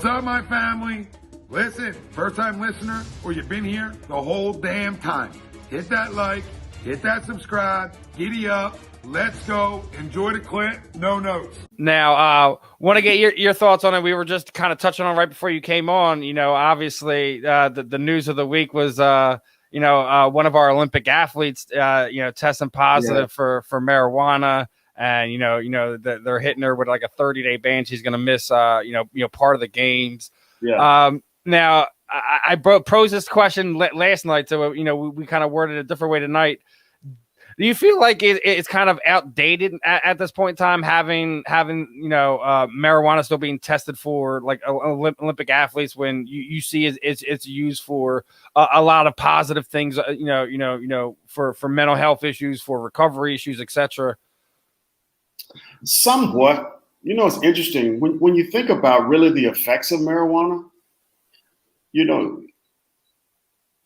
What's up, my family? Listen, first-time listener, or you've been here the whole damn time. Hit that like, hit that subscribe, giddy up, let's go, enjoy the clip, no notes. Now, want to get your thoughts on it. We were just kind of touching on right before you came on. You know, obviously, the news of the week was, one of our Olympic athletes, testing positive for marijuana. And, they're hitting her with like a 30-day ban. She's going to miss, part of the games. Yeah. Now, I posed this question last night, so, we kind of worded it a different way tonight. Do you feel like it's kind of outdated at this point in time, having marijuana still being tested for like Olympic athletes when you see it's used for a lot of positive things, for mental health issues, for recovery issues, etc.? Somewhat. It's interesting when you think about really the effects of marijuana.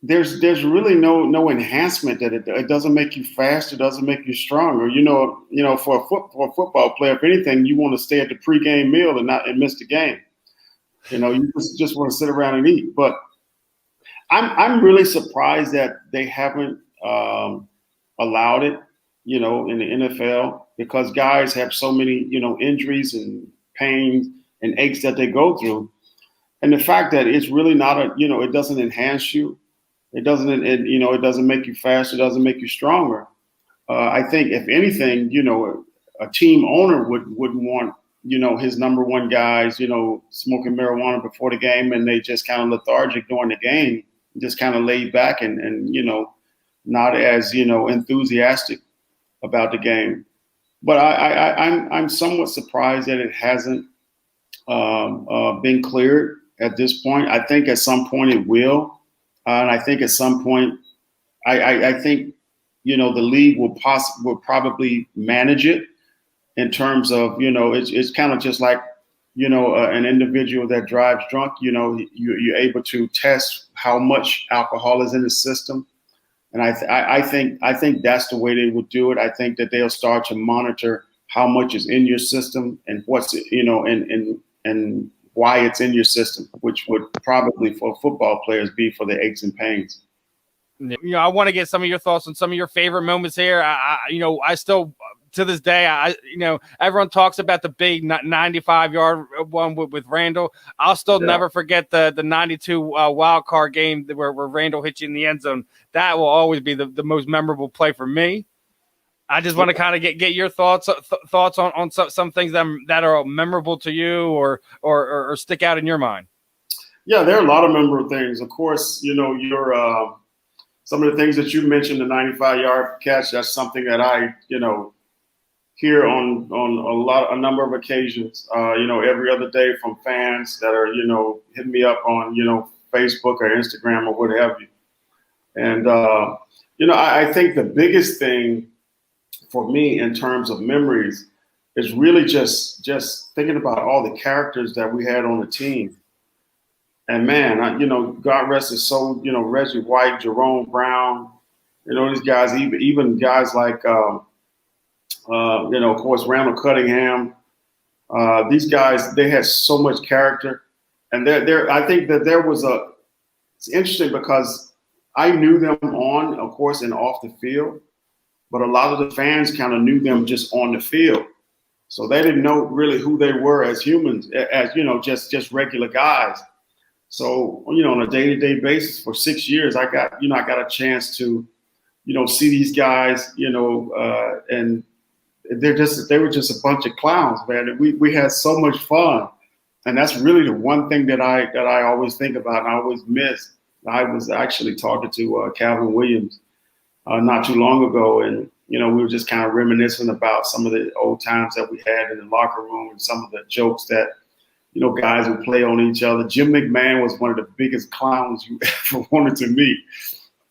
There's really no enhancement that it doesn't make you faster, doesn't make you stronger. For a football player, if anything, you want to stay at the pregame meal and miss the game. You just want to sit around and eat. But I'm really surprised that they haven't allowed it, in the NFL, because guys have so many, injuries and pains and aches that they go through. And the fact that it's really not it doesn't enhance you. It doesn't make you faster. It doesn't make you stronger. I think if anything, a team owner wouldn't want, his number one guys, smoking marijuana before the game, and they just kind of lethargic during the game, just kind of laid back and not as, enthusiastic about the game. But I'm somewhat surprised that it hasn't been cleared at this point. I think at some point it will. And I think at some point, I think, the league will probably manage it in terms of, it's kind of just like, an individual that drives drunk, you're able to test how much alcohol is in the system. And I think that's the way they would do it. I think that they'll start to monitor how much is in your system and what's, and why it's in your system, which would probably for football players be for the aches and pains. I want to get some of your thoughts on some of your favorite moments here. I still, to this day, everyone talks about the big 95-yard one with Randall. I'll still never forget the 92 wild card game where Randall hit you in the end zone. That will always be the most memorable play for me. I just want to kind of get your thoughts on some things that are memorable to you or stick out in your mind. Yeah, there are a lot of memorable things. Of course, your some of the things that you mentioned, the 95-yard catch. That's something that I hear on a number of occasions. Every other day from fans that are hitting me up on Facebook or Instagram or what have you. And I think the biggest thing for me in terms of memories is really just thinking about all the characters that we had on the team. And man, God rest his soul, Reggie White, Jerome Brown, these guys, even guys like, of course, Randall Cunningham. These guys, they had so much character. And I think that it's interesting because I knew them on, of course, and off the field. But a lot of the fans kind of knew them just on the field. So they didn't know really who they were as humans, as, just regular guys. So, on a day-to-day basis for 6 years, I got a chance to, see these guys, and they were just a bunch of clowns, man. We had so much fun. And that's really the one thing that I always think about and I always miss. I was actually talking to Calvin Williams not too long ago, and we were just kind of reminiscing about some of the old times that we had in the locker room and some of the jokes that guys would play on each other. Jim McMahon was one of the biggest clowns you ever wanted to meet.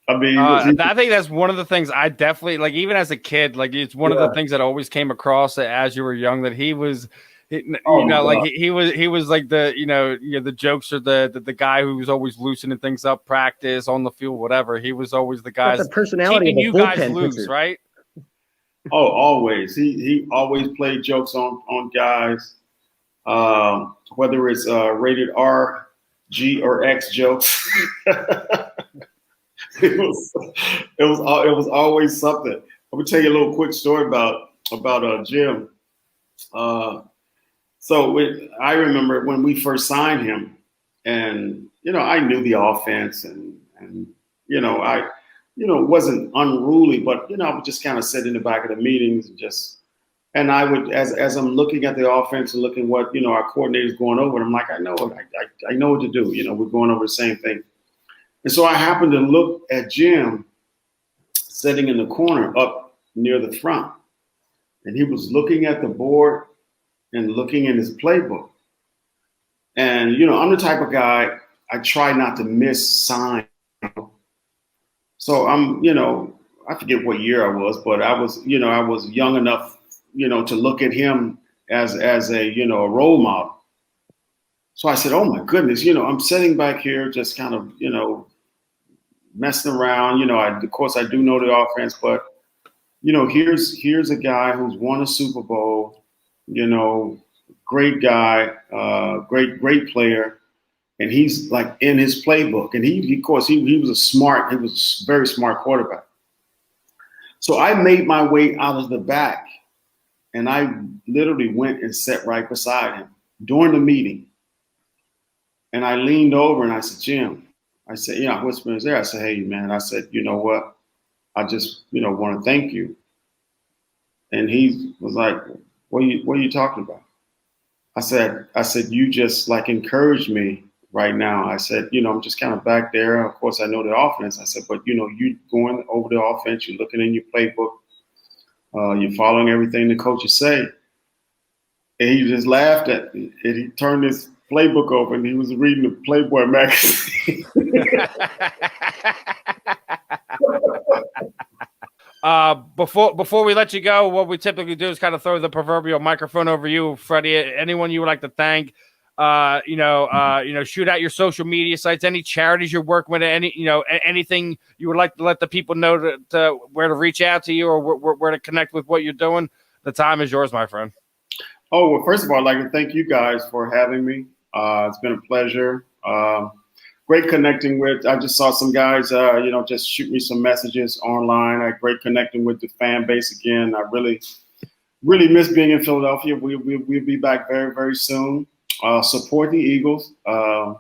I mean, I think that's one of the things I definitely like, even as a kid. Like, it's one of the things that always came across as you were young, that he was. He was like the the jokester, the guy who was always loosening things up, practice, on the field, whatever. He was always the guy the personality keeping of you a guys loose, pitcher. right? Oh, always. He always played jokes on guys. whether it's rated R, G, or X jokes. it was always something. I'm gonna tell you a little quick story about Jim. I remember when we first signed him, and I knew the offense, and I wasn't unruly, but I would just kind of sit in the back of the meetings and I would, as I'm looking at the offense and looking what our coordinator's going over, I'm like, I know what to do. We're going over the same thing. And so I happened to look at Jim sitting in the corner up near the front, and he was looking at the board and looking in his playbook. And I'm the type of guy, I try not to miss signs. So I forget what year I was, but I was young enough to look at him as a role model. So I said, oh my goodness, I'm sitting back here just kind of messing around. Of course I do know the offense, but here's a guy who's won a Super Bowl, great guy, great player, and he's like in his playbook. And he was a very smart quarterback. So I made my way out of the back, and I literally went and sat right beside him during the meeting. And I leaned over and I said, Jim, I said, I whispered in his ear. I said, hey, man, I said, you know what? I just, want to thank you. And he was like, what are you talking about? I said, you just like encouraged me right now. I said, I'm just kind of back there. Of course, I know the offense. I said, but, you going over the offense, you're looking in your playbook, you're following everything the coaches say. And he just laughed at me, and he turned his playbook over, and he was reading the Playboy magazine. Before we let you go, what we typically do is kind of throw the proverbial microphone over you, Freddie. Anyone you would like to thank, shoot out your social media sites, any charities you're working with, anything you would like to let the people know to where to reach out to you or where to connect with what you're doing. The time is yours, my friend. Oh, well, first of all, I'd like to thank you guys for having me. It's been a pleasure. Great connecting with. I just saw some guys, just shoot me some messages online. I great connecting with the fan base again. I really, really miss being in Philadelphia. We'll be back very, very soon. Support the Eagles. Of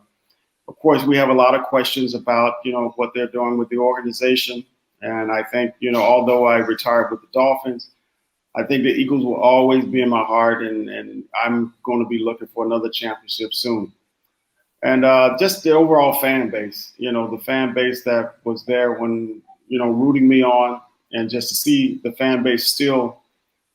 course, we have a lot of questions about, what they're doing with the organization. And I think, although I retired with the Dolphins, I think the Eagles will always be in my heart, and I'm going to be looking for another championship soon. And just the overall fan base, the fan base that was there when, rooting me on, and just to see the fan base still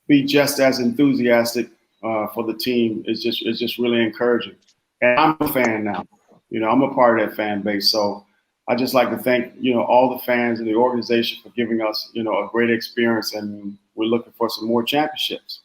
be just as enthusiastic for the team is just really encouraging. And I'm a fan now. I'm a part of that fan base. So I just like to thank, all the fans and the organization for giving us, a great experience, and we're looking for some more championships.